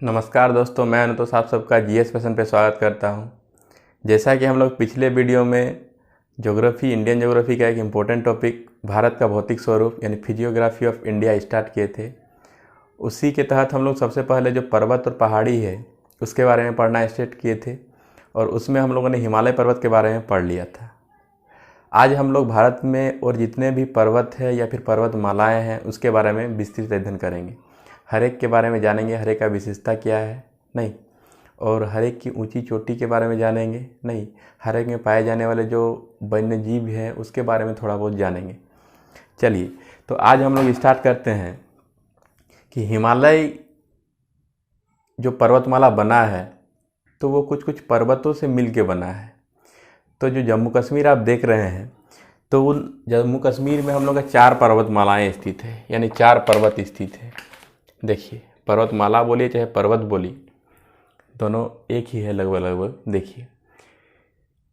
नमस्कार दोस्तों, मैं अनुतोष आप सबका जीएस पैशन पे स्वागत करता हूं। जैसा कि हम लोग पिछले वीडियो में ज्योग्राफी, इंडियन ज्योग्राफी का एक इम्पोर्टेंट टॉपिक भारत का भौतिक स्वरूप यानी फिजियोग्राफी ऑफ इंडिया स्टार्ट किए थे, उसी के तहत हम लोग सबसे पहले जो पर्वत और पहाड़ी है उसके बारे में पढ़ना स्टार्ट किए थे और उसमें हम लोगों ने हिमालय पर्वत के बारे में पढ़ लिया था। आज हम लोग भारत में और जितने भी पर्वत है या फिर पर्वतमालाएँ हैं उसके बारे में विस्तृत अध्ययन करेंगे। हर एक के बारे में जानेंगे, हर एक का विशेषता क्या है नहीं, और हर एक की ऊंची चोटी के बारे में जानेंगे नहीं, हर एक में पाए जाने वाले जो वन्य जीव है उसके बारे में थोड़ा बहुत जानेंगे। चलिए, तो आज हम लोग स्टार्ट करते हैं कि हिमालय जो पर्वतमाला बना है तो वो कुछ कुछ पर्वतों से मिल के बना है। तो जो जम्मू कश्मीर आप देख रहे हैं तो उन जम्मू कश्मीर में हम लोग का 4 पर्वतमालाएँ स्थित है, यानी 4 पर्वत स्थित है। देखिए, पर्वतमाला बोलिए चाहे पर्वत बोलिए, दोनों एक ही है लगभग लगभग। देखिए,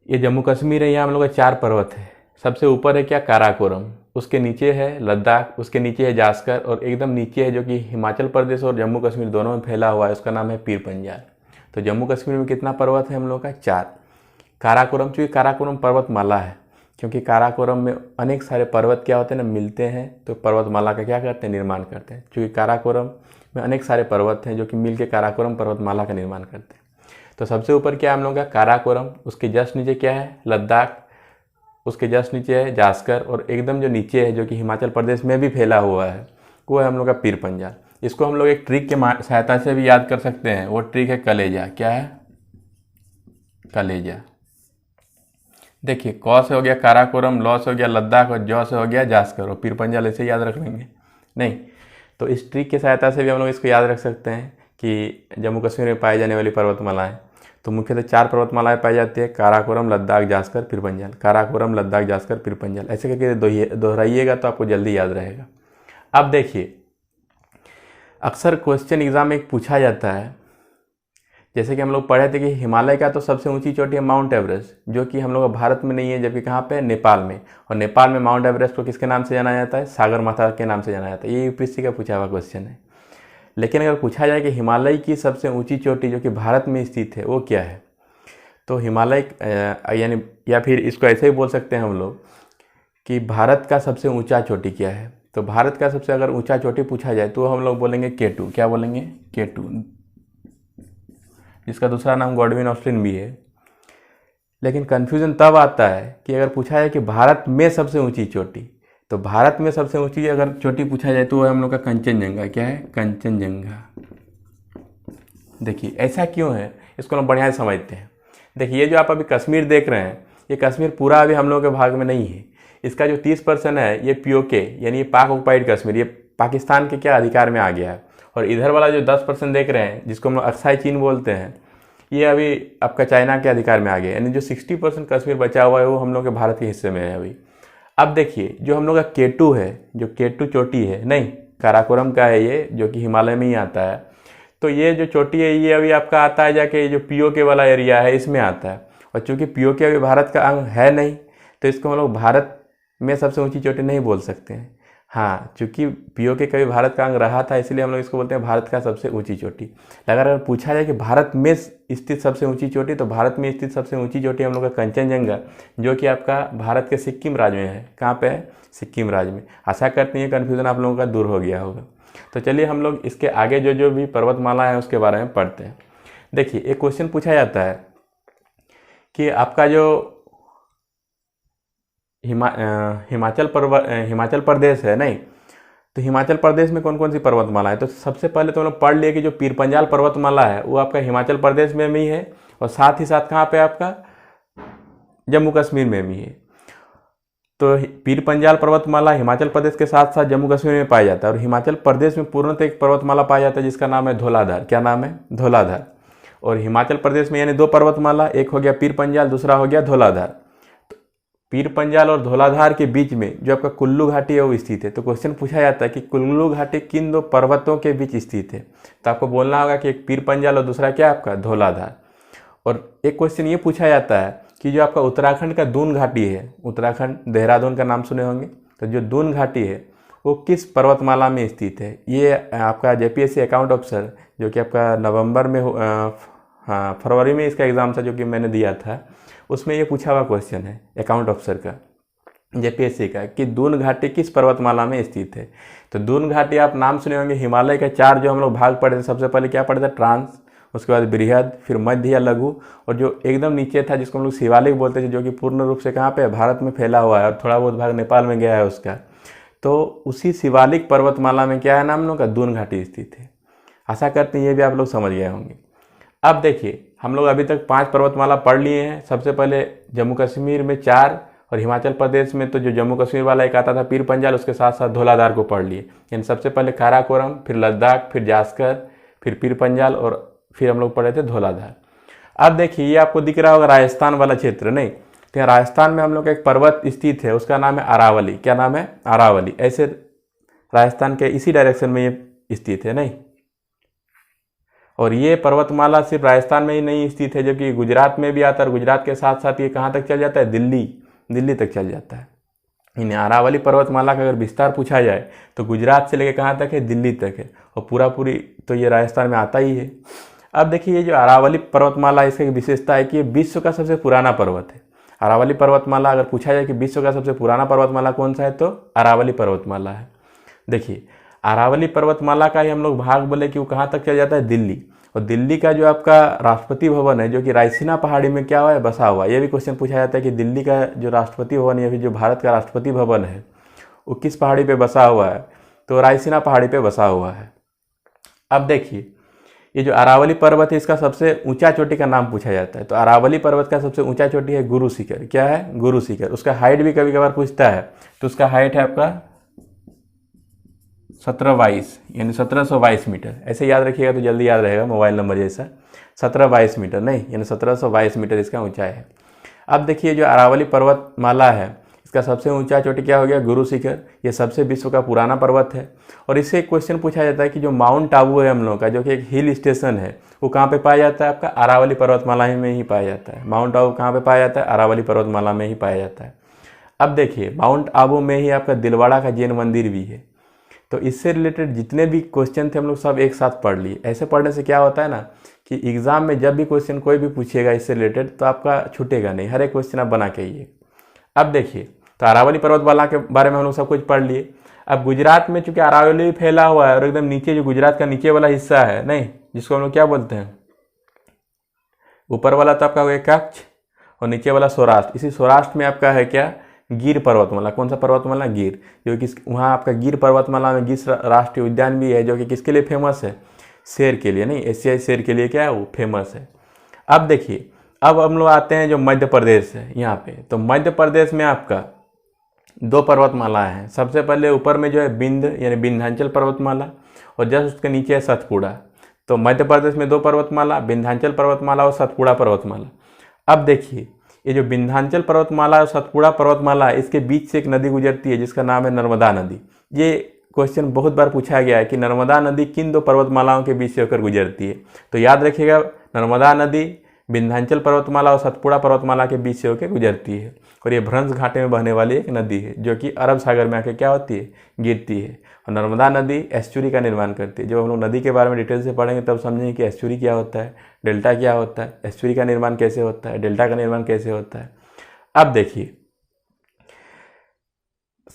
ये जम्मू कश्मीर है, यहाँ हम लोग का 4 पर्वत है। सबसे ऊपर है क्या, काराकोरम, उसके नीचे है लद्दाख, उसके नीचे है जास्कर, और एकदम नीचे है जो कि हिमाचल प्रदेश और जम्मू कश्मीर दोनों में फैला हुआ है, उसका नाम है पीर पंजाल। तो जम्मू कश्मीर में कितना पर्वत है हम लोग का, 4। काराकोरम, चूँकि काराकोरम पर्वतमाला है, क्योंकि काराकोरम में अनेक सारे पर्वत क्या होते हैं ना, मिलते हैं तो पर्वतमाला का क्या करते हैं, निर्माण करते हैं। क्योंकि काराकोरम में अनेक सारे पर्वत हैं जो कि मिलके काराकोरम पर्वतमाला का निर्माण करते हैं। तो सबसे ऊपर क्या है हम लोग का, काराकोरम, उसके जस्ट नीचे क्या है, लद्दाख, उसके जस्ट नीचे है जास्कर, और एकदम जो नीचे है जो कि हिमाचल प्रदेश में भी फैला हुआ है वो है हम लोग का पीर पंजाल। इसको हम लोग एक ट्रिक के सहायता से भी याद कर सकते हैं। वो ट्रिक है कलेजा। क्या है, कलेजा। देखिए, क से हो गया काराकोरम, ल से हो गया लद्दाख, और ज से हो गया जास्कर, और पीर पंजाल ऐसे याद रख लेंगे नहीं। तो इस ट्रिक की सहायता से भी हम लोग इसको याद रख सकते हैं कि जम्मू कश्मीर में पाई जाने वाली पर्वतमालाएं, तो मुख्यतः 4 पर्वतमालाएं पाई जाती है, काराकोरम, लद्दाख, जास्कर, पीर पंजाल। काराकोरम, लद्दाख, जास्कर, पीर पंजाल, ऐसे करके दोहराइएगा तो आपको जल्दी याद रहेगा। अब देखिए, अक्सर क्वेश्चन एग्जाम में पूछा जाता है, जैसे कि हम लोग पढ़े थे कि हिमालय का तो सबसे ऊंची चोटी है माउंट एवरेस्ट, जो कि हम लोग भारत में नहीं है, जबकि कहाँ पे है, नेपाल में। और नेपाल में माउंट एवरेस्ट को किसके नाम से जाना जाता है, सागरमाथा के नाम से जाना जाता है। ये यूपीएससी का पूछा हुआ क्वेश्चन है। लेकिन अगर पूछा जाए कि हिमालय की सबसे ऊँची चोटी जो कि भारत में स्थित है वो क्या है, तो हिमालय यानी, या फिर इसको ऐसे ही बोल सकते हैं हम लोग कि भारत का सबसे ऊँचा चोटी क्या है। तो भारत का सबसे अगर ऊँचा चोटी पूछा जाए तो हम लोग बोलेंगे K2। क्या बोलेंगे, K2, जिसका दूसरा नाम गॉडविन ऑस्टिन भी है। लेकिन कन्फ्यूज़न तब आता है कि अगर पूछा जाए कि भारत में सबसे ऊंची चोटी, तो भारत में सबसे ऊंची अगर चोटी पूछा जाए तो वो है हम लोग का कंचनजंगा। क्या है, कंचनजंगा। देखिए, ऐसा क्यों है, इसको हम बढ़िया से समझते हैं। देखिए, ये जो आप अभी कश्मीर देख रहे हैं, ये कश्मीर पूरा अभी हम लोग के भाग में नहीं है। इसका जो 30% है ये पीओके यानी ये पाक ऑक्युपाइड कश्मीर, ये पाकिस्तान के क्या अधिकार में आ गया है। और इधर वाला जो 10% देख रहे हैं, जिसको हम लोग अक्साई चीन बोलते हैं, ये अभी आपका चाइना के अधिकार में आ गया। यानी जो 60% कश्मीर बचा हुआ है वो हम लोग के भारत के हिस्से में है अभी। अब देखिए, जो हम लोग का K2 है, जो K2 चोटी है, नहीं, काराकोरम का है ये, जो कि हिमालय में ही आता है। तो ये जो चोटी है ये अभी आपका आता है जाके जो पीओके वाला एरिया है इसमें आता है। और चूँकि पीओके अभी भारत का अंग है नहीं, तो इसको हम लोग भारत में सबसे ऊँची चोटी नहीं बोल सकते हैं। हाँ, चूँकि पीओके कभी भारत का अंग रहा था, इसलिए हम लोग इसको बोलते हैं भारत का सबसे ऊंची चोटी। अगर पूछा जाए कि भारत में स्थित सबसे ऊंची चोटी, तो भारत में स्थित सबसे ऊंची चोटी हम लोग का कंचनजंगा, जो कि आपका भारत के सिक्किम राज्य में है। कहाँ पे है, सिक्किम राज्य में। आशा करते हैं कन्फ्यूज़न आप लोगों का दूर हो गया होगा। तो चलिए हम लोग इसके आगे जो जो भी पर्वतमाला है उसके बारे में पढ़ते हैं। देखिए, एक क्वेश्चन पूछा जाता है कि आपका जो हिमाचल प्रदेश है, नहीं, तो हिमाचल प्रदेश में कौन कौन सी पर्वतमाला है। तो सबसे पहले तो हम लोग पढ़ लिए कि जो पीर पंजाल पर्वतमाला है वो आपका हिमाचल प्रदेश में भी है, और साथ ही साथ कहाँ पे आपका जम्मू कश्मीर में भी है। तो पीर पंजाल पर्वतमाला हिमाचल प्रदेश के साथ साथ जम्मू कश्मीर में पाया जाता है। और हिमाचल प्रदेश में पूर्णतः एक पर्वतमाला पाया जाता है जिसका नाम है धौलाधार। क्या नाम है, धौलाधार। और हिमाचल प्रदेश में यानी 2 पर्वतमाला, एक हो गया पीर पंजाल, दूसरा हो गया धौलाधार। पीर पंजाल और धौलाधार के बीच में जो आपका कुल्लू घाटी है वो स्थित है। तो क्वेश्चन पूछा जाता है कि कुल्लू घाटी किन 2 पर्वतों के बीच स्थित है। तो आपको बोलना होगा कि एक पीर पंजाल और दूसरा क्या है आपका धौलाधार। और एक क्वेश्चन ये पूछा जाता है कि जो आपका उत्तराखंड का दून घाटी है, उत्तराखंड देहरादून का नाम सुने होंगे, तो जो दून घाटी है वो किस पर्वतमाला में स्थित है। ये आपका जेपीएससी अकाउंट ऑफिसर जो कि आपका नवंबर में फरवरी में इसका एग्ज़ाम था जो कि मैंने दिया था, उसमें ये पूछा हुआ क्वेश्चन है अकाउंट ऑफिसर का जेपीएससी का कि दून घाटी किस पर्वतमाला में स्थित है। तो दून घाटी आप नाम सुने होंगे, हिमालय का 4 जो हम लोग भाग पढ़े थे, सबसे पहले क्या पढ़े थे, ट्रांस, उसके बाद बृहद, फिर मध्य या लघु, और जो एकदम नीचे था जिसको हम लोग शिवालिक बोलते थे, जो कि पूर्ण रूप से कहाँ पे भारत में फैला हुआ है और थोड़ा बहुत भाग नेपाल में गया है उसका। तो उसी शिवालिक पर्वतमाला में क्या है नाम लोग का, दून घाटी स्थित है। आशा करते हैं ये भी आप लोग समझ गए होंगे। अब देखिए हम लोग अभी तक 5 पर्वतमाला पढ़ लिए हैं। सबसे पहले जम्मू कश्मीर में 4 और हिमाचल प्रदेश में तो जो जम्मू कश्मीर वाला एक आता था पीर पंजाल, उसके साथ साथ धौलाधार को पढ़ लिए। यानी सबसे पहले काराकोरम, फिर लद्दाख, फिर जास्कर, फिर पीर पंजाल और फिर हम लोग पढ़े थे धौलाधार। अब देखिए ये आपको दिख रहा होगा राजस्थान वाला क्षेत्र, नहीं तो यहाँ राजस्थान में हम लोग का एक पर्वत स्थित है, उसका नाम है अरावली। क्या नाम है, अरावली। ऐसे राजस्थान के इसी डायरेक्शन में ये स्थित है, नहीं। और ये पर्वतमाला सिर्फ राजस्थान में ही नहीं स्थित है, जबकि गुजरात में भी आता है और गुजरात के साथ साथ ये कहाँ तक चल जाता है, दिल्ली तक चल जाता है। इन अरावली पर्वतमाला का अगर विस्तार पूछा जाए तो गुजरात से लेकर कहाँ तक है, दिल्ली तक है, और पूरी तो ये राजस्थान में आता ही है। अब देखिए ये जो अरावली पर्वतमाला, इसकी विशेषता है कि ये विश्व का सबसे पुराना पर्वत है। अरावली पर्वतमाला अगर पूछा जाए कि विश्व का सबसे पुराना पर्वतमाला कौन सा है, तो अरावली पर्वतमाला है। देखिए अरावली पर्वतमाला का ही हम लोग भाग बोले कि वो कहाँ तक चल जाता है, दिल्ली। और दिल्ली का जो आपका राष्ट्रपति भवन है जो कि रायसीना पहाड़ी में क्या हुआ है, बसा हुआ है। ये भी क्वेश्चन पूछा जाता है कि दिल्ली का जो राष्ट्रपति भवन या फिर जो भारत का राष्ट्रपति भवन है वो किस पहाड़ी पे बसा हुआ है, तो रायसीना पहाड़ी पे बसा हुआ है। अब देखिए ये जो अरावली पर्वत है इसका सबसे ऊंचा चोटी का नाम पूछा जाता है। तो अरावली पर्वत का सबसे ऊंचा चोटी है गुरु शिखर। क्या है, गुरु शिखर। उसका हाइट भी कभी कभार पूछता है, तो उसका हाइट है आपका 1722 यानी 1722 मीटर। ऐसे याद रखिएगा तो जल्दी याद रहेगा, मोबाइल नंबर जैसा। 1722 मीटर नहीं, यानी 1722 मीटर इसका ऊंचाई है। अब देखिए जो अरावली पर्वतमाला है इसका सबसे ऊंचा चोटी क्या हो गया, गुरु शिखर। ये सबसे विश्व का पुराना पर्वत है। और इससे एक क्वेश्चन पूछा जाता है कि जो माउंट आबू है हम लोग का, जो कि एक हिल स्टेशन है, वो कहाँ पे पाया जाता है, आपका अरावली पर्वतमाला में ही पाया जाता है। माउंट आबू कहाँ पे पाया जाता है, अरावली पर्वतमाला में ही पाया जाता है। अब देखिए माउंट आबू में ही आपका दिलवाड़ा का जैन मंदिर भी है। तो इससे रिलेटेड जितने भी क्वेश्चन थे हम लोग सब एक साथ पढ़ लिए। ऐसे पढ़ने से क्या होता है ना कि एग्जाम में जब भी क्वेश्चन कोई भी पूछेगा इससे रिलेटेड तो आपका छूटेगा नहीं, हर एक क्वेश्चन आप बना के आइए। अब देखिए तो अरावली पर्वतमाला के बारे में हम लोग सब कुछ पढ़ लिए। अब गुजरात में चूंकि अरावली फैला हुआ है और एकदम नीचे जो गुजरात का नीचे वाला हिस्सा है, नहीं, जिसको हम लोग क्या बोलते हैं, ऊपर वाला तो आपका हो गया कच्छ और नीचे वाला सौराष्ट्र। इसी सौराष्ट्र में आपका है क्या, गिर पर्वतमाला। कौन सा पर्वतमाला, गिर, जो कि वहाँ आपका गिर पर्वतमाला में गिर राष्ट्रीय उद्यान भी है, जो कि किसके लिए फेमस है, शेर के लिए, नहीं, एशियाई शेर के लिए क्या है वो फेमस है। अब देखिए अब हम लोग आते हैं जो मध्य प्रदेश है यहाँ पे। तो मध्य प्रदेश में आपका 2 पर्वतमाला हैं। सबसे पहले ऊपर में जो है बिंद यानी विंध्याचल पर्वतमाला, और जस्ट उसके नीचे है सतपुड़ा। तो मध्य प्रदेश में 2 पर्वतमाला, विंध्याचल पर्वतमाला और सतपुड़ा पर्वतमाला। अब देखिए ये जो विंध्याचल पर्वतमाला और सतपुड़ा पर्वतमाला है, इसके बीच से एक नदी गुजरती है जिसका नाम है नर्मदा नदी। ये क्वेश्चन बहुत बार पूछा गया है कि नर्मदा नदी किन 2 पर्वतमालाओं के बीच से होकर गुजरती है। तो याद रखिएगा नर्मदा नदी विंध्याचल पर्वतमाला और सतपुड़ा पर्वतमाला के बीच से होकर गुजरती है। और ये भ्रंश घाटे में बहने वाली एक नदी है जो कि अरब सागर में आके क्या होती है, गिरती है। और नर्मदा नदी एस्चुरी का निर्माण करती है। जब हम लोग नदी के बारे में डिटेल से पढ़ेंगे तब समझेंगे कि एस्चुरी क्या होता है, डेल्टा क्या होता है, एस्चुरी का निर्माण कैसे होता है, डेल्टा का निर्माण कैसे होता है। अब देखिए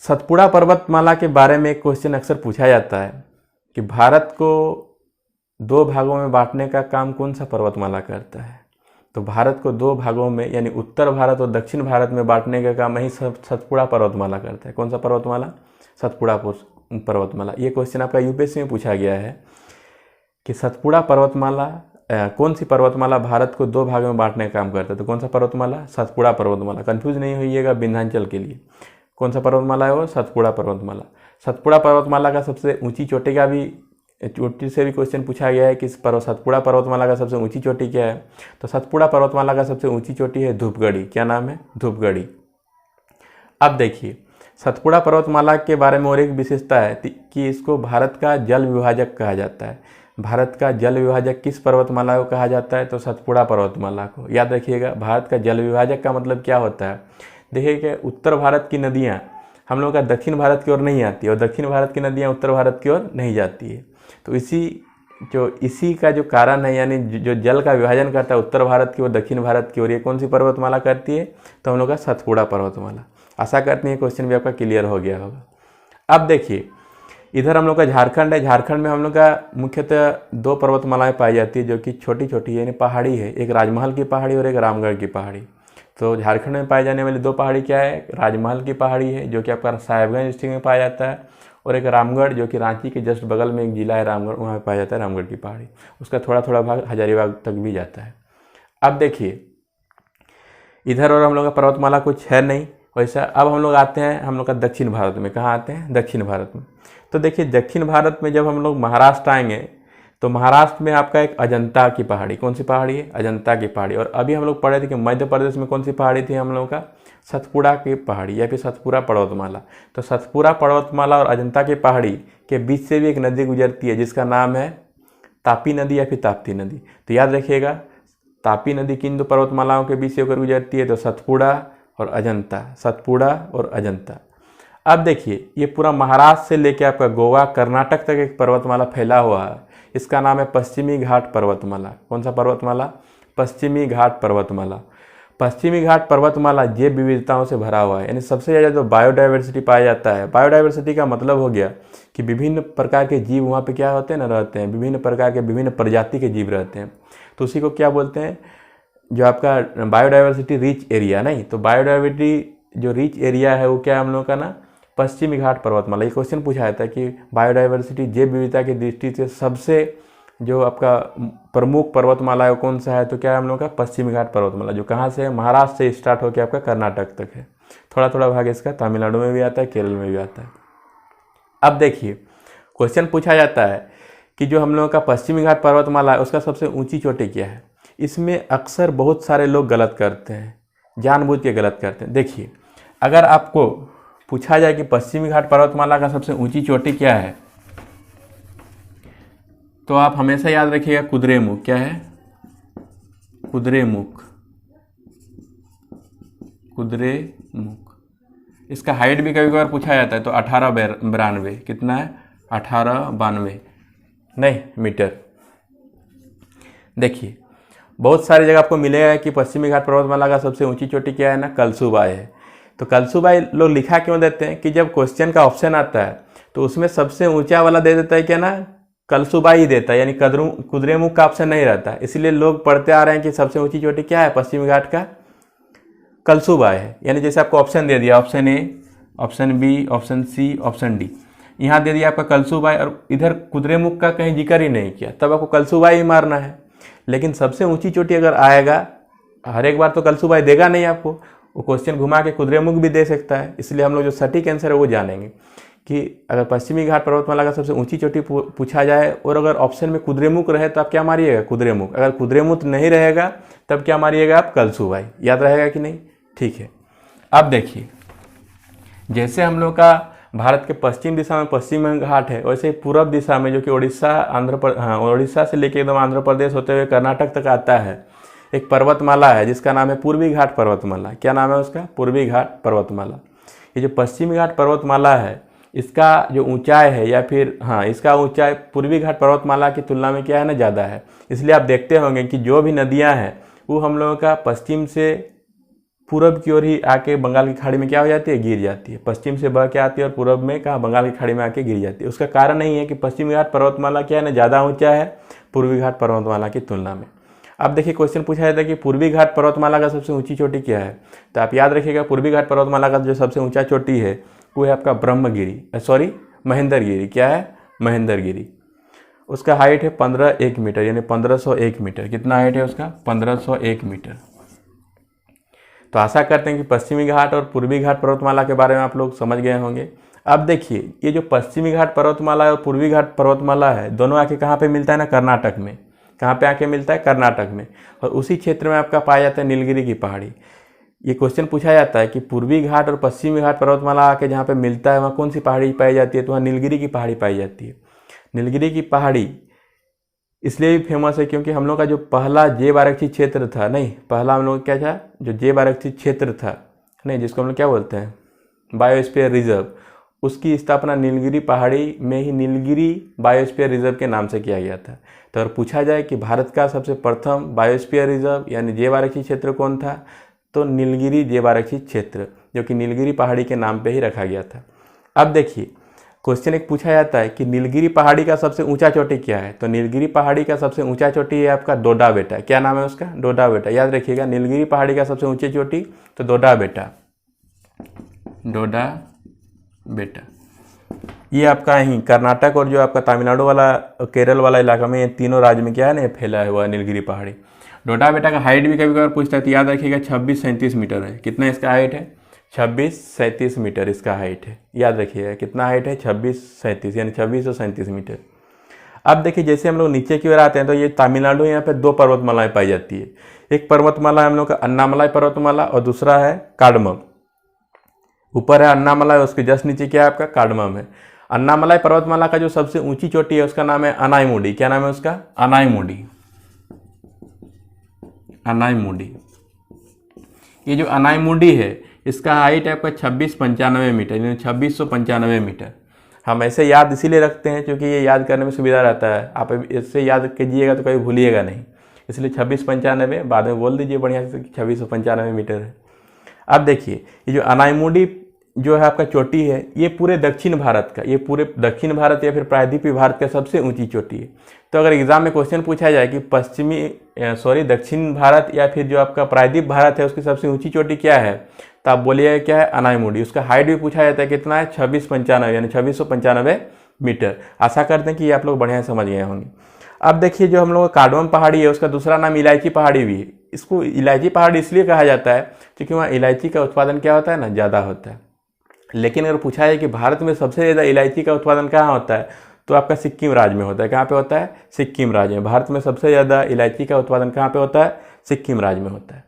सतपुड़ा पर्वतमाला के बारे में एक क्वेश्चन अक्सर पूछा जाता है कि भारत को 2 भागों में बांटने का काम कौन सा पर्वतमाला करता है। तो भारत को 2 भागों में यानी उत्तर भारत और दक्षिण भारत में बांटने का काम ही सतपुड़ा पर्वतमाला करता है। कौन सा पर्वतमाला, सतपुड़ा पर्वतमाला। ये क्वेश्चन आपका यूपीएससी में पूछा गया है कि सतपुड़ा पर्वतमाला कौन सी पर्वतमाला भारत को 2 भागों में बांटने का काम करता है। तो कौन सा पर्वतमाला, सतपुड़ा पर्वतमाला। कंफ्यूज नहीं होइएगा विंध्याचल के लिए। कौन सा पर्वतमाला है वो, सतपुड़ा पर्वतमाला। सतपुड़ा पर्वतमाला का सबसे ऊंची चोटी का भी चोटी से भी क्वेश्चन पूछा गया है कि सतपुड़ा पर्वतमाला का सबसे ऊंची चोटी क्या है। तो सतपुड़ा पर्वतमाला का सबसे ऊंची चोटी है धूपगढ़ी। क्या नाम है, धूपगढ़ी। अब देखिए सतपुड़ा पर्वतमाला के बारे में और एक विशेषता है कि इसको भारत का जल विभाजक कहा जाता है। भारत का जल विभाजक किस पर्वतमाला को कहा जाता है, तो सतपुड़ा पर्वतमाला को। याद रखिएगा भारत का जल विभाजक का मतलब क्या होता है। देखिए कि उत्तर भारत की नदियाँ हम लोग का दक्षिण भारत की ओर नहीं आती है और दक्षिण भारत की नदियाँ उत्तर भारत की ओर नहीं जाती है। तो इसी का जो कारण है, यानी जो जल का विभाजन करता है उत्तर भारत की और दक्षिण भारत की ओर, ये कौन सी पर्वतमाला करती है? तो हम लोग का सतपुड़ा पर्वतमाला। आशा करते हैं क्वेश्चन भी आपका क्लियर हो गया होगा। अब देखिए, इधर हम लोग का झारखंड है। झारखंड में हम लोग का मुख्यतः 2 पर्वतमालाएं पाई जाती है जो कि छोटी छोटी यानी पहाड़ी है, एक राजमहल की पहाड़ी और एक रामगढ़ की पहाड़ी। तो झारखंड में पाई जाने वाली 2 पहाड़ी क्या है? राजमहल की पहाड़ी है जो कि आपका साहेबगंज डिस्ट्रिक्ट में पाया जाता है, और एक रामगढ़ जो कि रांची के जस्ट बगल में एक जिला है रामगढ़, वहाँ पे पाया जाता है रामगढ़ की पहाड़ी। उसका थोड़ा थोड़ा भाग हजारीबाग तक भी जाता है। अब देखिए, इधर और हम लोग का पर्वतमाला कुछ है नहीं वैसा। अब हम लोग आते हैं हम लोग का दक्षिण भारत में। कहाँ आते हैं? दक्षिण भारत में। तो देखिए, दक्षिण भारत में जब हम लोग महाराष्ट्र आएंगे तो महाराष्ट्र में आपका एक अजंता की पहाड़ी, कौन सी पहाड़ी है? अजंता की पहाड़ी। और अभी हम लोग पढ़े थे कि मध्य प्रदेश में कौन सी पहाड़ी थी हम लोग का? सतपुड़ा की पहाड़ी या फिर सतपुड़ा पर्वतमाला। तो सतपुड़ा पर्वतमाला और अजंता की पहाड़ी के बीच से भी एक नदी गुजरती है जिसका नाम है तापी नदी या फिर ताप्ती नदी। तो याद रखिएगा, तापी नदी किन 2 पर्वतमालाओं के बीच से होकर गुजरती है? तो सतपुड़ा और अजंता, सतपुड़ा और अजंता। अब देखिए, ये पूरा महाराष्ट्र से लेके आपका गोवा कर्नाटक तक एक पर्वतमाला फैला हुआ है। इसका नाम है पश्चिमी घाट पर्वतमाला। कौन सा पर्वतमाला? पश्चिमी घाट पर्वतमाला। पश्चिमी घाट पर्वतमाला जैव विविधताओं से भरा हुआ है, यानी सबसे ज़्यादा जो बायोडाइवर्सिटी पाया जाता है। बायोडाइवर्सिटी का मतलब हो गया कि विभिन्न प्रकार के जीव वहाँ पे क्या होते हैं ना, रहते हैं। विभिन्न प्रकार के विभिन्न प्रजाति के जीव रहते हैं। तो उसी को क्या बोलते हैं? जो आपका बायोडाइवर्सिटी रिच एरिया। नहीं, तो बायोडाइवर्सिटी जो रिच एरिया है वो क्या है हम लोग का ना? पश्चिमी घाट पर्वतमाला। ये क्वेश्चन पूछा जाता है कि बायोडाइवर्सिटी जैव विविधता की दृष्टि से सबसे जो आपका प्रमुख पर्वतमाला है वो कौन सा है? तो क्या है हम लोग का? पश्चिमी घाट पर्वतमाला, जो कहाँ से है? महाराष्ट्र से स्टार्ट होकर आपका कर्नाटक तक है। थोड़ा थोड़ा भाग इसका तमिलनाडु में भी आता है, केरल में भी आता है। अब देखिए, क्वेश्चन पूछा जाता है कि जो हम लोग का पश्चिमी घाट पर्वतमाला है उसका सबसे ऊंची चोटी क्या है? इसमें अक्सर बहुत सारे लोग गलत करते हैं, जानबूझ के गलत करते हैं। देखिए, अगर आपको पूछा जाए कि पश्चिमी घाट पर्वतमाला का सबसे ऊंची चोटी क्या है, तो आप हमेशा याद रखिएगा कुद्रेमुख। क्या है? कुद्रेमुख। कुद्रेमुख। इसका हाइट भी कभी कभार पूछा जाता है, तो 1892। कितना है? 1892 नहीं मीटर। देखिए, बहुत सारी जगह आपको मिलेगा कि पश्चिमी घाट पर्वतमाला का सबसे ऊंची चोटी क्या है ना? कलसुबाई है। तो कलसुबाई लोग लिखा क्यों देते हैं कि जब क्वेश्चन का ऑप्शन आता है तो उसमें सबसे ऊंचा वाला दे देता है क्या ना? कलसुबाई ही देता है, यानी कुद्रेमुख का ऑप्शन नहीं रहता। इसलिए लोग पढ़ते आ रहे हैं कि सबसे ऊंची चोटी क्या है पश्चिमी घाट का? कलसुबाई है। यानी जैसे आपको ऑप्शन दे दिया, option A, option B, option C, option D, यहाँ दे दिया आपका कलसुबाई और इधर कुद्रेमुख का कहीं जिक्र ही नहीं किया, तब आपको कलसुबाई ही मारना है। लेकिन सबसे ऊंची चोटी अगर आएगा, हर एक बार तो कलसुबाई देगा नहीं आपको, वो क्वेश्चन घुमा के कुद्रेमुख भी दे सकता है। इसलिए हम लोग जो सटीक आंसर है वो जानेंगे कि अगर पश्चिमी घाट पर्वतमाला का सबसे ऊंची चोटी पूछा जाए और अगर ऑप्शन में कुद्रेमुख रहे तो आप क्या मारिएगा? कुद्रेमुख। अगर कुद्रेमुख नहीं रहेगा तब क्या मारिएगा आप? कलसुबाई। याद रहेगा कि नहीं? ठीक है। अब देखिए, जैसे हम लोग का भारत के पश्चिम दिशा में पश्चिमी घाट है, वैसे ही पूर्व दिशा में जो कि उड़ीसा से लेके एकदम आंध्र प्रदेश होते हुए कर्नाटक तक आता है, एक पर्वतमाला है जिसका नाम है पूर्वी घाट पर्वतमाला। क्या नाम है उसका? पूर्वी घाट पर्वतमाला। ये जो पश्चिमी घाट पर्वतमाला है, इसका जो ऊंचाई है या फिर इसका ऊंचाई पूर्वी घाट पर्वतमाला की तुलना में क्या है ना? ज़्यादा है। इसलिए आप देखते होंगे कि जो भी नदियाँ हैं वो हम लोगों का पश्चिम से पूरब की ओर ही आके बंगाल की खाड़ी में क्या हो जाती है? गिर जाती है। पश्चिम से बह के आती है और पूरब में कहाँ? बंगाल की खाड़ी में आके गिर जाती है। उसका कारण नहीं है कि पश्चिमी घाट पर्वतमाला क्या है ना? ज़्यादा ऊंचा है पूर्वी घाट पर्वतमाला की तुलना में। अब देखिए, क्वेश्चन पूछा जाता है कि पूर्वी घाट पर्वतमाला का सबसे ऊंची चोटी क्या है? तो आप याद रखिएगा, पूर्वी घाट पर्वतमाला का जो सबसे ऊंचा चोटी है वो है आपका महेंद्रगिरी। क्या है? महेंद्रगिरी। उसका हाइट है 1501 मीटर, यानी 1501 मीटर। कितना हाइट है उसका? 1501 मीटर। तो आशा करते हैं कि पश्चिमी घाट और पूर्वी घाट पर्वतमाला के बारे में आप लोग समझ गए होंगे। अब देखिए, ये जो पश्चिमी घाट पर्वतमाला और पूर्वी घाट पर्वतमाला है, दोनों आके कहाँ पे मिलता है ना? कर्नाटक में। कहाँ पे आके मिलता है? कर्नाटक में। और उसी क्षेत्र में आपका पाया जाता है नीलगिरी की पहाड़ी। ये क्वेश्चन पूछा जाता है कि पूर्वी घाट और पश्चिमी घाट पर्वतमाला आके जहाँ पे मिलता है वहाँ कौन सी पहाड़ी पाई जाती है? तो वहाँ नीलगिरी की पहाड़ी पाई जाती है। नीलगिरी की पहाड़ी इसलिए भी फेमस है क्योंकि हम लोग का जो पहला जैव आरक्षित क्षेत्र था, नहीं पहला हम लोग क्या था? जो जैव आरक्षित क्षेत्र था, नहीं जिसको हम लोग क्या बोलते हैं? बायोस्फीयर रिजर्व, उसकी स्थापना नीलगिरी पहाड़ी में ही नीलगिरी बायोस्फीयर रिजर्व के नाम से किया गया था। तो अगर पूछा जाए कि भारत का सबसे प्रथम बायोस्फीयर रिजर्व यानी जैव आरक्षित क्षेत्र कौन था, तो नीलगिरी जैव आरक्षित क्षेत्र, जो कि नीलगिरी पहाड़ी के नाम पे ही रखा गया था। अब देखिए क्वेश्चन एक पूछा जाता है कि नीलगिरी पहाड़ी का सबसे ऊंचा चोटी क्या है, तो नीलगिरी पहाड़ी का सबसे ऊंचा चोटी है आपका डोडा बेटा। क्या नाम है उसका? डोडा बेटा। याद रखिएगा, नीलगिरी पहाड़ी का सबसे ऊंची चोटी तो डोडा बेटा, डोडा बेटा। ये आपका ही कर्नाटक और जो आपका तमिलनाडु वाला केरल वाला इलाका में, ये तीनों राज्य में क्या है ना, फैला हुआ है नीलगिरी पहाड़ी। डोडा बेटा का हाइट भी कभी कभार पूछता है, तो याद रखिएगा 26-37 मीटर है। कितना इसका हाइट है? 26-37 मीटर इसका हाइट है। याद रखिएगा कितना हाइट है? 26-37 यानी 2637 मीटर। अब देखिए जैसे हम लोग नीचे की ओर आते हैं तो ये तमिलनाडु, यहाँ पे दो पर्वतमालाएं पाई जाती है। एक पर्वतमाला हम लोग का अन्नामलाई पर्वतमाला और दूसरा है कार्डमम। ऊपर है अन्नामलाई, उसके जस्ट नीचे क्या है आपका? कार्डमम है। अन्नामलाई पर्वतमाला का जो सबसे ऊंची चोटी है उसका नाम है अनाईमुडी। क्या नाम है उसका? अनाईमुडी। अनाईमुडी। ये जो अनाईमुडी है इसका हाइट है आपका 2695 मीटर, यानी 2695 मीटर। हम ऐसे याद इसीलिए रखते हैं क्योंकि ये याद करने में सुविधा रहता है। आप इससे याद कीजिएगा तो कभी भूलिएगा नहीं, इसलिए 2695 बाद में बोल दीजिए बढ़िया से 2695 मीटर है। अब देखिए ये जो अनाईमुडी जो है आपका चोटी है, ये पूरे दक्षिण भारत का, ये पूरे दक्षिण भारत या फिर प्रायद्वीपीय भारत का सबसे ऊंची चोटी है। तो अगर एग्जाम में क्वेश्चन पूछा जाए कि दक्षिण भारत या फिर जो आपका प्रायद्वीप भारत है उसकी सबसे ऊंची चोटी क्या है, तो आप बोलिएगा क्या है? अनाईमुडी। उसका हाइट भी पूछा जाता है कितना है? 2695 यानी 2695 मीटर। आशा करते हैं कि ये आप लोग बढ़िया समझ गए होंगे। अब देखिए जो हम लोग का कार्डमम पहाड़ी है उसका दूसरा नाम इलायची पहाड़ी भी है। इसको इलायची पहाड़ी इसलिए कहा जाता है क्योंकि वहाँ इलायची का उत्पादन क्या होता है ना, ज़्यादा होता है। लेकिन अगर पूछा है कि भारत में सबसे ज़्यादा इलायची का उत्पादन कहाँ होता है, तो आपका सिक्किम राज्य में होता है। कहाँ पे होता है? सिक्किम राज्य में। भारत में सबसे ज़्यादा इलायची का उत्पादन कहाँ पे होता है? सिक्किम राज्य में होता है।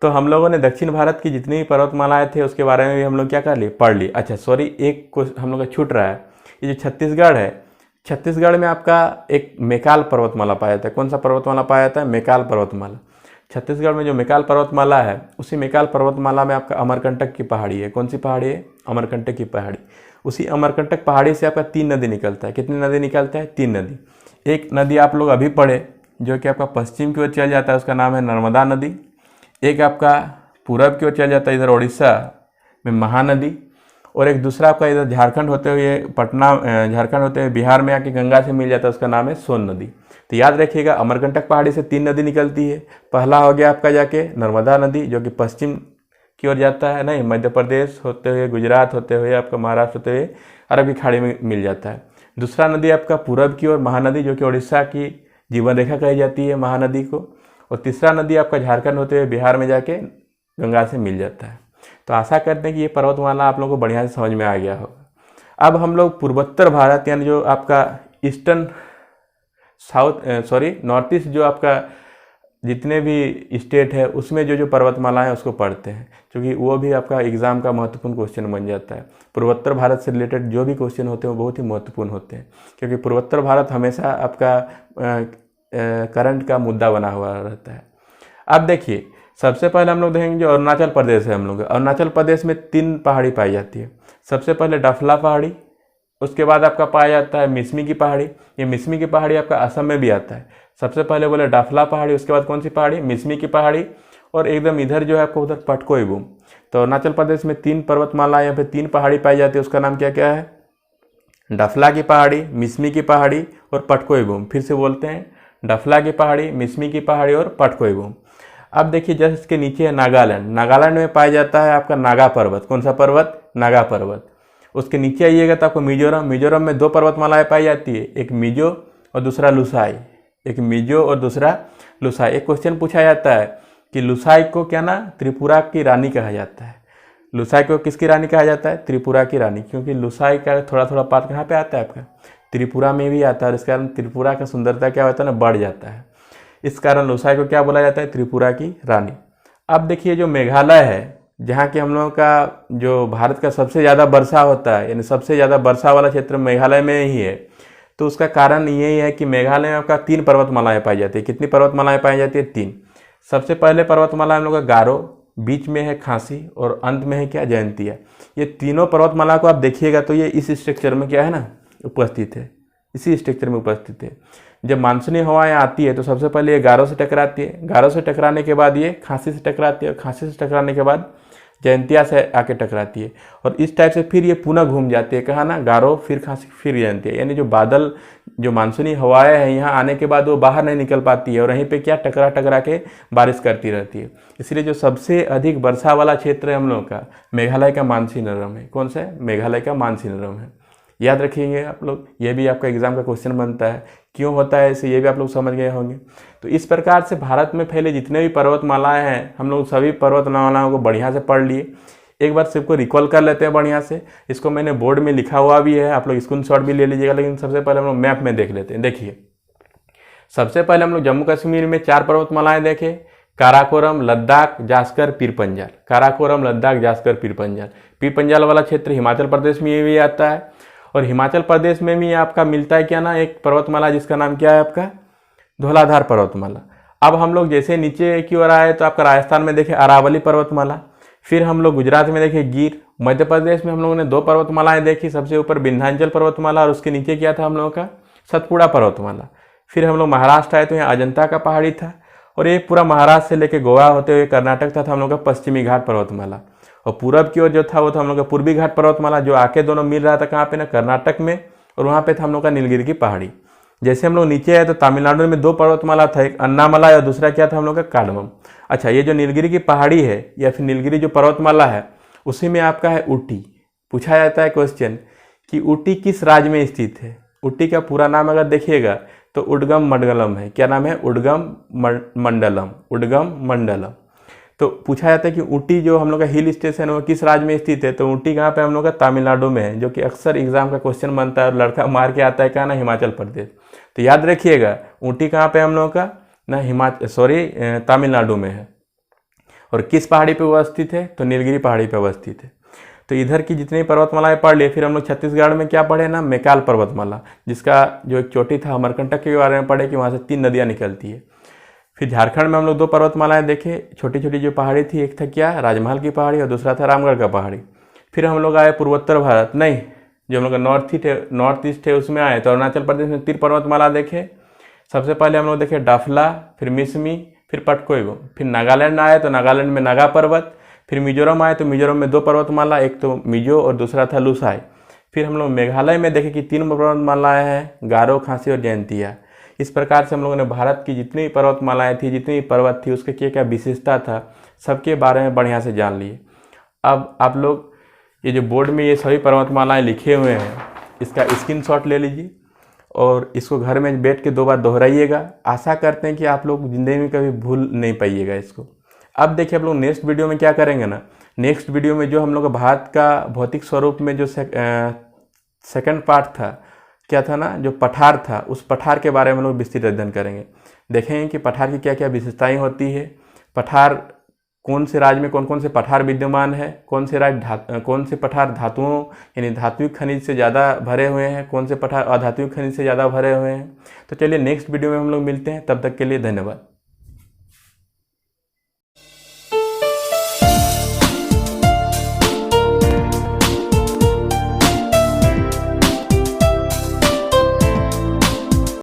तो हम लोगों ने दक्षिण भारत की जितनी भी पर्वतमालाएं थे उसके बारे में भी हम लोग क्या कर लिए? पढ़ ली। अच्छा सॉरी, एक क्वेश्चन हम लोग का छूट रहा है। ये जो छत्तीसगढ़ है, छत्तीसगढ़ में आपका एक मेकाल पर्वतमाला पाया जाता है। कौन सा पर्वतमाला पाया जाता है? मेकाल पर्वतमाला। छत्तीसगढ़ में जो मेकाल पर्वतमाला है, उसी मेकाल पर्वतमाला में आपका अमरकंटक की पहाड़ी है। कौन सी पहाड़ी है? अमरकंटक की पहाड़ी। उसी अमरकंटक पहाड़ी से आपका 3 नदी निकलता है। कितनी नदी निकलता है? 3 नदी। एक नदी आप लोग अभी पढ़े जो कि आपका पश्चिम की ओर चल जाता है, उसका नाम है नर्मदा नदी। एक आपका पूरब की ओर चल जाता है, इधर उड़ीसा में महानदी। और एक दूसरा आपका इधर झारखंड होते हुए झारखंड होते हुए बिहार में आके गंगा से मिल जाता है, उसका नाम है सोन नदी। तो याद रखिएगा अमरकंटक पहाड़ी से 3 नदी निकलती है। पहला हो गया आपका जाके नर्मदा नदी जो कि पश्चिम की ओर जाता है, नहीं मध्य प्रदेश होते हुए, गुजरात होते हुए, आपका महाराष्ट्र होते हुए अरबी खाड़ी में मिल जाता है। दूसरा नदी आपका पूरब की ओर महानदी जो कि उड़ीसा की जीवन रेखा कही जाती है महानदी को। और तीसरा नदी आपका झारखंड होते हुए बिहार में जाके गंगा से मिल जाता है। तो आशा करते हैं कि ये पर्वतमाला आप लोगों को बढ़िया से समझ में आ गया होगा। अब हम लोग पूर्वोत्तर भारत यानी जो आपका ईस्टर्न नॉर्थ ईस्ट जो आपका जितने भी स्टेट है उसमें जो पर्वतमाला है उसको पढ़ते हैं, क्योंकि वो भी आपका एग्जाम का महत्वपूर्ण क्वेश्चन बन जाता है। पूर्वोत्तर भारत से रिलेटेड जो भी क्वेश्चन होते हैं वो बहुत ही महत्वपूर्ण होते हैं, क्योंकि पूर्वोत्तर भारत हमेशा आपका करंट का मुद्दा बना हुआ रहता है। अब देखिए सबसे पहले हम लोग देखेंगे जो अरुणाचल प्रदेश है, हम लोग अरुणाचल प्रदेश में 3 पहाड़ी पाई जाती है। सबसे पहले डफला पहाड़ी, उसके बाद आपका पाया जाता है मिसमी की पहाड़ी। ये मिसमी की पहाड़ी आपका असम में भी आता है। सबसे पहले बोले डफला पहाड़ी, उसके बाद कौन सी पहाड़ी? मिसमी की पहाड़ी। और एकदम इधर जो है आपको उधर पटकोईबूम। तो अरुणाचल प्रदेश में 3 पर्वतमाला या फिर 3 पहाड़ी पाई जाती है, उसका नाम क्या क्या है? डफला की पहाड़ी, मिसमी की पहाड़ी और पटकोईबूम। फिर से बोलते हैं, डफला की पहाड़ी, मिसमी की पहाड़ी और पटकोईबूम। अब देखिए जस्ट इसके नीचे है नागालैंड। नागालैंड में पाया जाता है आपका नागा पर्वत। कौन सा पर्वत? नागा पर्वत। उसके नीचे आइएगा तो आपको मिजोरम। मिजोरम में 2 पर्वतमालाएं पाई जाती है, एक मिजो और दूसरा लुसाई। एक मिजो और दूसरा लुसाई। एक क्वेश्चन पूछा जाता है कि लुसाई को क्या ना त्रिपुरा की रानी कहा जाता है। लुसाई को किसकी रानी कहा जाता है? त्रिपुरा की रानी, क्योंकि लुसाई का थोड़ा थोड़ा पार्ट कहाँ पे आता है आपका? त्रिपुरा में भी आता है, और इस कारण त्रिपुरा का सुंदरता क्या होता है ना, बढ़ जाता है। इस कारण लुसाई को क्या बोला जाता है? त्रिपुरा की रानी। अब देखिए जो मेघालय है, जहाँ के हम लोगों का जो भारत का सबसे ज़्यादा वर्षा होता है, यानी सबसे ज़्यादा वर्षा वाला क्षेत्र मेघालय में ही है। तो उसका कारण यही है कि मेघालय में आपका 3 पर्वतमालाएं पाई जाती है। कितनी पर्वतमालाएं पाई जाती है? 3। सबसे पहले पर्वतमाला हम लोग का गारो, बीच में है खांसी और अंत में है क्या, जयंतिया। ये तीनों पर्वतमाला को आप देखिएगा तो ये इस स्ट्रक्चर में क्या है ना, उपस्थित है, इसी स्ट्रक्चर में उपस्थित है। जब मानसूनी हवाएं आती है तो सबसे पहले ये गारो से टकराती है, गारो से टकराने के बाद ये खांसी से टकराती है, और खांसी से टकराने के बाद जयंतिया से आके टकराती है, और इस टाइप से फिर ये पुनः घूम जाती है, कहा ना, गारो फिर खांसी फिर जयंतिया। यानी जो बादल, जो मानसूनी हवाएं हैं यहाँ आने के बाद वो बाहर नहीं निकल पाती है, और वहीं पे क्या टकरा टकरा के बारिश करती रहती है। इसलिए जो सबसे अधिक वर्षा वाला क्षेत्र है हम लोग का, मेघालय का मानसीनरम है। कौन सा है? मेघालय का मानसीनरम है। याद रखिएगा आप लोग, ये भी आपका एग्जाम का क्वेश्चन बनता है, क्यों होता है ऐसे, ये भी आप लोग समझ गए होंगे। तो इस प्रकार से भारत में फैले जितने भी पर्वतमालाएं हैं, हम लोग सभी पर्वतमालाओं को बढ़िया से पढ़ लिए। एक बार सबको रिकॉल कर लेते हैं बढ़िया से। इसको मैंने बोर्ड में लिखा हुआ भी है, आप लोग स्क्रीनशॉट भी ले लीजिएगा, लेकिन सबसे पहले हम लोग मैप में देख लेते हैं। देखिए, सबसे पहले हम लोग जम्मू कश्मीर में 4 पर्वतमालाएं देखे, काराकोरम, लद्दाख, जास्कर, पीर पंजाल। काराकोरम, लद्दाख, जास्कर, पीर पंजाल। पीर पंजाल वाला क्षेत्र हिमाचल प्रदेश में भी आता है, और हिमाचल प्रदेश में भी आपका मिलता है क्या ना, एक पर्वतमाला जिसका नाम क्या है आपका, धौलाधार पर्वतमाला। अब हम लोग जैसे नीचे की ओर आए तो आपका राजस्थान में देखे अरावली पर्वतमाला, फिर हम लोग गुजरात में देखे गिर, मध्य प्रदेश में हम लोगों ने 2 पर्वतमालाएं देखी, सबसे ऊपर विंध्याचल पर्वतमाला और उसके नीचे क्या था हम लोगों का, सतपुड़ा पर्वतमाला। फिर हम लोग महाराष्ट्र आए तो यहाँ अजंता का पहाड़ी था, और ये पूरा महाराष्ट्र से लेके गोवा होते हुए कर्नाटक था हम लोग का पश्चिमी घाट पर्वतमाला। और पूरब की ओर जो था वो था हम लोग का पूर्वी घाट पर्वतमाला, जो आके दोनों मिल रहा था कहाँ पे ना, कर्नाटक में, और वहाँ पे था हम लोग का नीलगिरी की पहाड़ी। जैसे हम लोग नीचे आए तो तमिलनाडु में 2 पर्वतमाला था, एक अन्नामलाई और दूसरा क्या था हम लोग का, कार्डमम। अच्छा, ये जो नीलगिरी की पहाड़ी है या फिर नीलगिरी जो पर्वतमाला है, उसी में आपका है ऊटी। पूछा जाता है क्वेश्चन कि ऊटी किस राज्य में स्थित है। ऊटी का पूरा नाम अगर देखिएगा तो उडगम मंडलम है। क्या नाम है? उडगम मंडलम, उडगम मंडलम। तो पूछा जाता है कि ऊटी जो हम लोग का हिल स्टेशन है वो किस राज्य में स्थित है, तो ऊटी कहाँ पे हम लोग का, तमिलनाडु में है, जो कि अक्सर एग्जाम का क्वेश्चन बनता है और लड़का मार के आता है कहाँ ना, हिमाचल प्रदेश। तो याद रखिएगा ऊटी कहाँ पे हम लोग का ना, तमिलनाडु में है। और किस पहाड़ी पे अवस्थित है, तो नीलगिरी पहाड़ी पे अवस्थित है। तो इधर की जितनी पर्वतमालाएं पढ़ लिए। फिर हम लोग छत्तीसगढ़ में क्या पढ़े ना, मैकाल पर्वतमाला, जिसका जो एक चोटी था अमरकंटक के बारे में पढ़े कि वहाँ से 3 नदियाँ निकलती है। फिर झारखंड में हम लोग 2 पर्वतमालाएं देखे, छोटी छोटी जो पहाड़ी थी, एक था क्या, राजमहल की पहाड़ी, और दूसरा था रामगढ़ का पहाड़ी। फिर हम लोग आए पूर्वोत्तर भारत, नहीं, जो हम लोग का नॉर्थ ईस्ट है उसमें आए तो अरुणाचल प्रदेश में 3 पर्वतमाला देखे। सबसे पहले हम लोग देखे डाफला, फिर मिसमी, फिर पटकोइगो। फिर नागालैंड आए तो नागालैंड में नागा पर्वत। फिर मिजोरम आए तो मिजोरम में 2 पर्वतमाला, एक तो मिजो और दूसरा था लुसाई। फिर हम लोग मेघालय में देखे कि 3 पर्वतमालाएं हैं, गारो, खांसी और जयंतिया। इस प्रकार से हम लोगों ने भारत की जितनी पर्वतमालाएं थी, जितनी पर्वत थी, उसके क्या क्या विशेषता था, सबके बारे में बढ़िया से जान लिए। अब आप लोग ये जो बोर्ड में ये सभी पर्वतमालाएं लिखे हुए हैं, इसका स्क्रीनशॉट ले लीजिए और इसको घर में बैठ के 2 बार दोहराइएगा। आशा करते हैं कि आप लोग जिंदगी में कभी भूल नहीं पाइएगा इसको। अब देखिए आप लोग नेक्स्ट वीडियो में क्या करेंगे ना, नेक्स्ट वीडियो में जो हम लोग भारत का भौतिक स्वरूप में जो सेकंड पार्ट था, क्या था ना, जो पठार था, उस पठार के बारे में लोग विस्तृत अध्ययन करेंगे। देखेंगे कि पठार की क्या क्या विशेषताएं होती है, पठार कौन से राज्य में कौन कौन से पठार विद्यमान है, कौन से पठार धातुओं यानी धात्विक खनिज से ज़्यादा भरे हुए हैं, कौन से पठार अधात्विक खनिज से ज़्यादा भरे हुए हैं। तो चलिए नेक्स्ट वीडियो में हम लोग मिलते हैं, तब तक के लिए धन्यवाद।